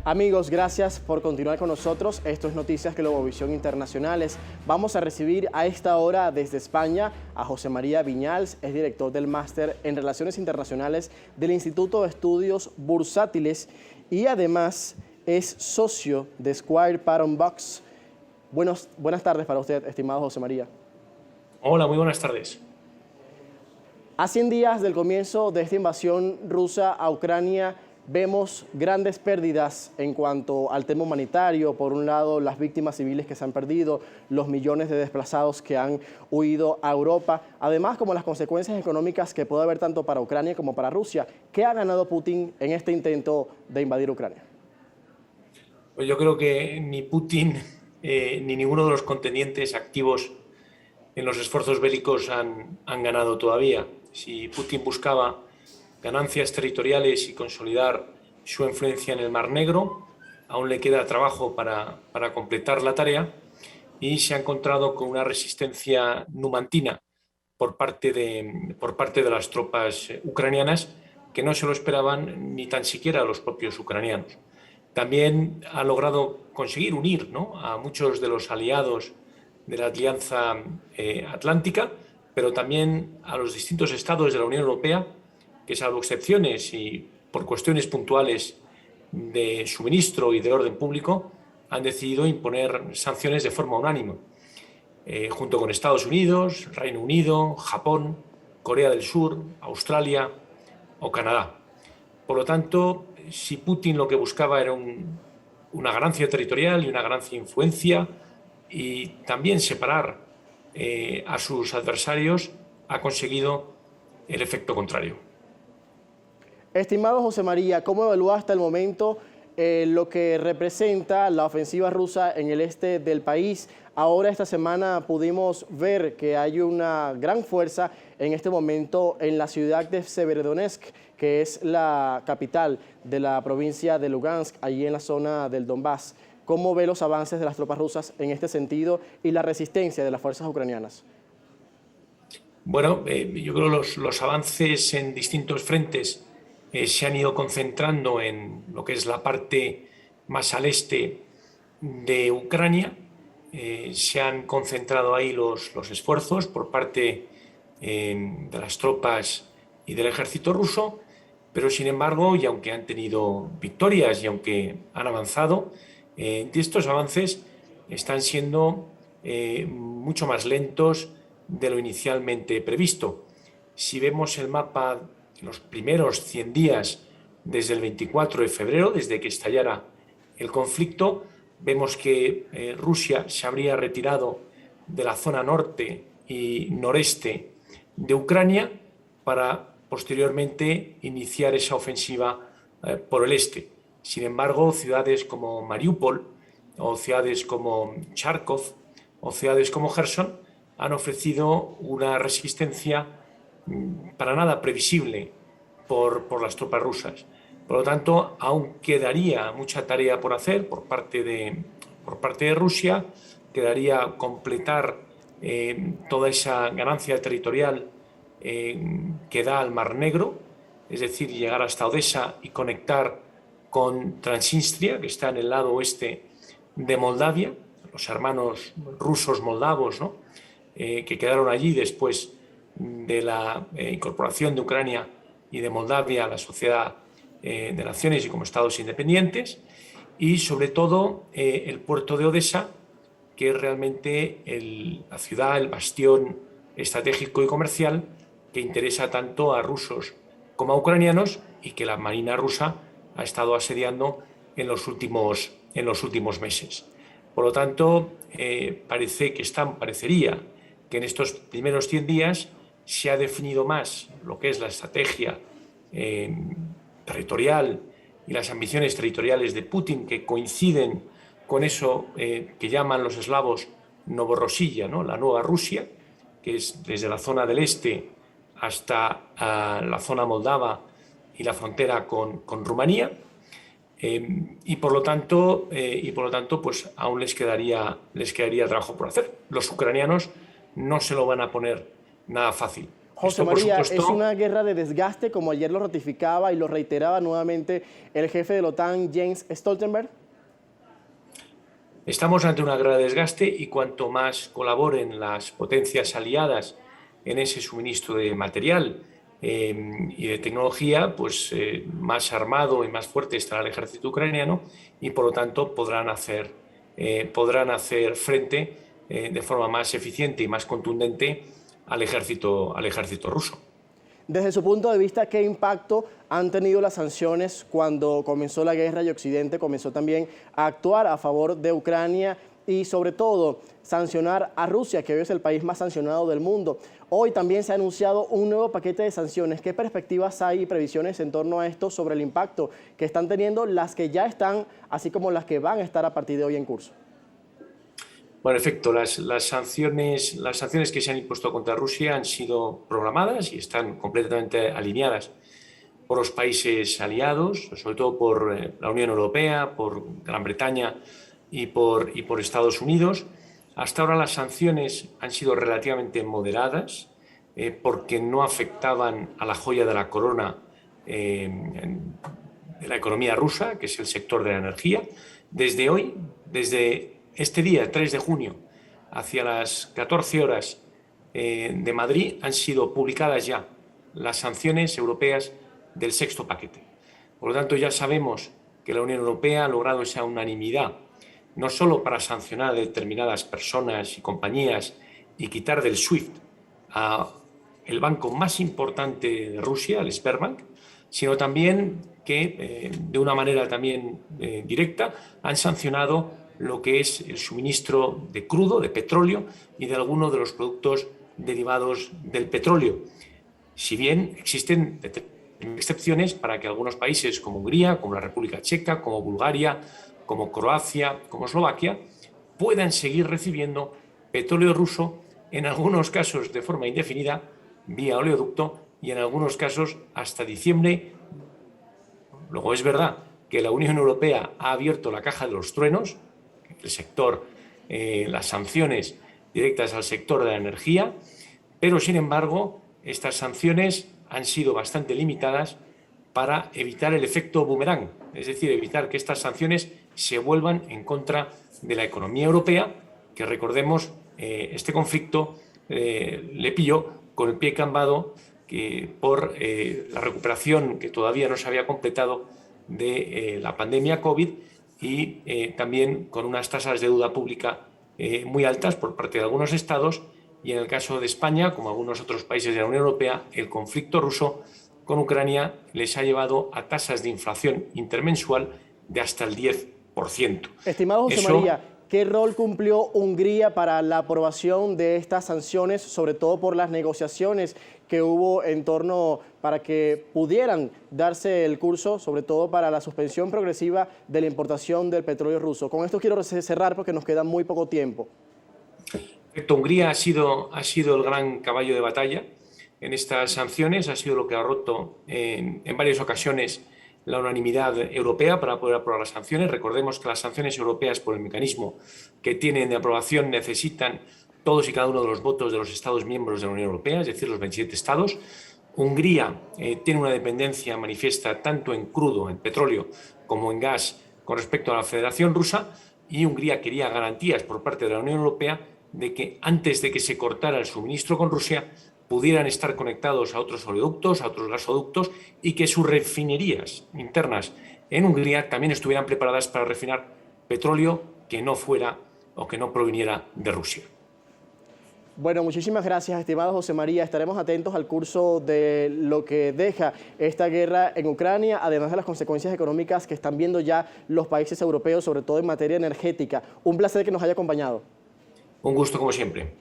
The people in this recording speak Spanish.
Amigos, gracias por continuar con nosotros. Esto es Noticias Globovisión Internacionales. Vamos a recibir a esta hora desde España a José María Viñals, es director del Máster en Relaciones Internacionales del Instituto de Estudios Bursátiles y además es socio de Square Patton Box. Buenas tardes para usted, estimado José María. Hola, muy buenas tardes. A 100 días del comienzo de esta invasión rusa a Ucrania, vemos grandes pérdidas en cuanto al tema humanitario. Por un lado, las víctimas civiles que se han perdido, los millones de desplazados que han huido a Europa, además como las consecuencias económicas que puede haber tanto para Ucrania como para Rusia. ¿Qué ha ganado Putin en este intento de invadir Ucrania? Pues yo creo que ni Putin ni ninguno de los contendientes activos en los esfuerzos bélicos han ganado todavía. Si Putin buscaba ganancias territoriales y consolidar su influencia en el Mar Negro, aún le queda trabajo para completar la tarea y se ha encontrado con una resistencia numantina por parte de las tropas ucranianas que no se lo esperaban ni tan siquiera los propios ucranianos. También ha logrado conseguir unir, ¿no?, a muchos de los aliados de la Alianza Atlántica, pero también a los distintos estados de la Unión Europea que, salvo excepciones y por cuestiones puntuales de suministro y de orden público, han decidido imponer sanciones de forma unánime, junto con Estados Unidos, Reino Unido, Japón, Corea del Sur, Australia o Canadá. Por lo tanto, si Putin lo que buscaba era una ganancia territorial y una ganancia de influencia y también separar a sus adversarios, ha conseguido el efecto contrario. Estimado José María, ¿cómo evalúa hasta el momento lo que representa la ofensiva rusa en el este del país? Ahora esta semana pudimos ver que hay una gran fuerza en este momento en la ciudad de Severodonetsk, que es la capital de la provincia de Lugansk, allí en la zona del Donbass. ¿Cómo ve los avances de las tropas rusas en este sentido y la resistencia de las fuerzas ucranianas? Bueno, yo creo que los avances en distintos frentes se han ido concentrando en lo que es la parte más al este de Ucrania. Se han concentrado ahí los esfuerzos por parte de las tropas y del ejército ruso, pero sin embargo, y aunque han tenido victorias y aunque han avanzado, estos avances están siendo mucho más lentos de lo inicialmente previsto. Si vemos el mapa, los primeros 100 días desde el 24 de febrero, desde que estallara el conflicto, vemos que Rusia se habría retirado de la zona norte y noreste de Ucrania para posteriormente iniciar esa ofensiva por el este. Sin embargo, ciudades como Mariupol o ciudades como Charkov o ciudades como Gerson han ofrecido una resistencia para nada previsible por las tropas rusas. Por lo tanto, aún quedaría mucha tarea por hacer por parte de Rusia. Quedaría completar toda esa ganancia territorial que da al Mar Negro, es decir, llegar hasta Odessa y conectar con Transnistria, que está en el lado oeste de Moldavia, los hermanos rusos moldavos, ¿no?, que quedaron allí después de la incorporación de Ucrania y de Moldavia a la Sociedad de Naciones y como estados independientes, y sobre todo el puerto de Odessa, que es realmente la ciudad, el bastión estratégico y comercial que interesa tanto a rusos como a ucranianos y que la Marina rusa ha estado asediando en los últimos meses. Por lo tanto, parecería que en estos primeros 100 días se ha definido más lo que es la estrategia territorial y las ambiciones territoriales de Putin, que coinciden con eso que llaman los eslavos Novorossiya, ¿no?, la nueva Rusia, que es desde la zona del este hasta la zona moldava y la frontera con Rumanía. Y por lo tanto, pues aún les quedaría trabajo por hacer. Los ucranianos no se lo van a poner nada fácil. José Esto, por María, supuesto, es una guerra de desgaste, como ayer lo ratificaba y lo reiteraba nuevamente el jefe de la OTAN, Jens Stoltenberg. estamos ante una guerra de desgaste y cuanto más colaboren las potencias aliadas en ese suministro de material y de tecnología, pues más armado y más fuerte estará el ejército ucraniano y por lo tanto podrán hacer frente de forma más eficiente y más contundente al ejército ruso. Desde su punto de vista, ¿qué impacto han tenido las sanciones cuando comenzó la guerra y Occidente comenzó también a actuar a favor de Ucrania y sobre todo sancionar a Rusia, que hoy es el país más sancionado del mundo? Hoy también se ha anunciado un nuevo paquete de sanciones. ¿Qué perspectivas hay y previsiones en torno a esto sobre el impacto que están teniendo las que ya están, así como las que van a estar a partir de hoy en curso? Bueno, en efecto, las sanciones que se han impuesto contra Rusia han sido programadas y están completamente alineadas por los países aliados, sobre todo por la Unión Europea, por Gran Bretaña y por Estados Unidos. Hasta ahora las sanciones han sido relativamente moderadas porque no afectaban a la joya de la corona de la economía rusa, que es el sector de la energía. Desde hoy, desde este día, 3 de junio, hacia las 14 horas de Madrid, han sido publicadas ya las sanciones europeas del sexto paquete. Por lo tanto, ya sabemos que la Unión Europea ha logrado esa unanimidad, no solo para sancionar a determinadas personas y compañías y quitar del SWIFT a el banco más importante de Rusia, el Sberbank, sino también que de una manera también directa han sancionado lo que es el suministro de crudo, de petróleo y de algunos de los productos derivados del petróleo. Si bien existen excepciones para que algunos países como Hungría, como la República Checa, como Bulgaria, como Croacia, como Eslovaquia, puedan seguir recibiendo petróleo ruso, en algunos casos de forma indefinida, vía oleoducto, y en algunos casos hasta diciembre. Luego es verdad que la Unión Europea ha abierto la caja de los truenos, el sector, las sanciones directas al sector de la energía, pero sin embargo estas sanciones han sido bastante limitadas para evitar el efecto boomerang, es decir, evitar que estas sanciones se vuelvan en contra de la economía europea, que recordemos, este conflicto le pilló con el pie cambado por la recuperación que todavía no se había completado de la pandemia COVID y también con unas tasas de deuda pública muy altas por parte de algunos estados. Y en el caso de España, como algunos otros países de la Unión Europea, el conflicto ruso con Ucrania les ha llevado a tasas de inflación intermensual de hasta el 10%. Estimado José María, ¿qué rol cumplió Hungría para la aprobación de estas sanciones, sobre todo por las negociaciones que hubo en torno para que pudieran darse el curso, sobre todo para la suspensión progresiva de la importación del petróleo ruso? Con esto quiero cerrar porque nos queda muy poco tiempo. Hungría ha sido el gran caballo de batalla en estas sanciones, ha sido lo que ha roto en varias ocasiones la unanimidad europea para poder aprobar las sanciones. Recordemos que las sanciones europeas, por el mecanismo que tienen de aprobación, necesitan todos y cada uno de los votos de los Estados miembros de la Unión Europea, es decir, los 27 Estados. Hungría tiene una dependencia manifiesta tanto en crudo, en petróleo, como en gas con respecto a la Federación Rusa, y Hungría quería garantías por parte de la Unión Europea de que antes de que se cortara el suministro con Rusia pudieran estar conectados a otros oleoductos, a otros gasoductos y que sus refinerías internas en Hungría también estuvieran preparadas para refinar petróleo que no fuera o que no proviniera de Rusia. Bueno, muchísimas gracias, estimado José María. Estaremos atentos al curso de lo que deja esta guerra en Ucrania, además de las consecuencias económicas que están viendo ya los países europeos, sobre todo en materia energética. Un placer que nos haya acompañado. Un gusto como siempre.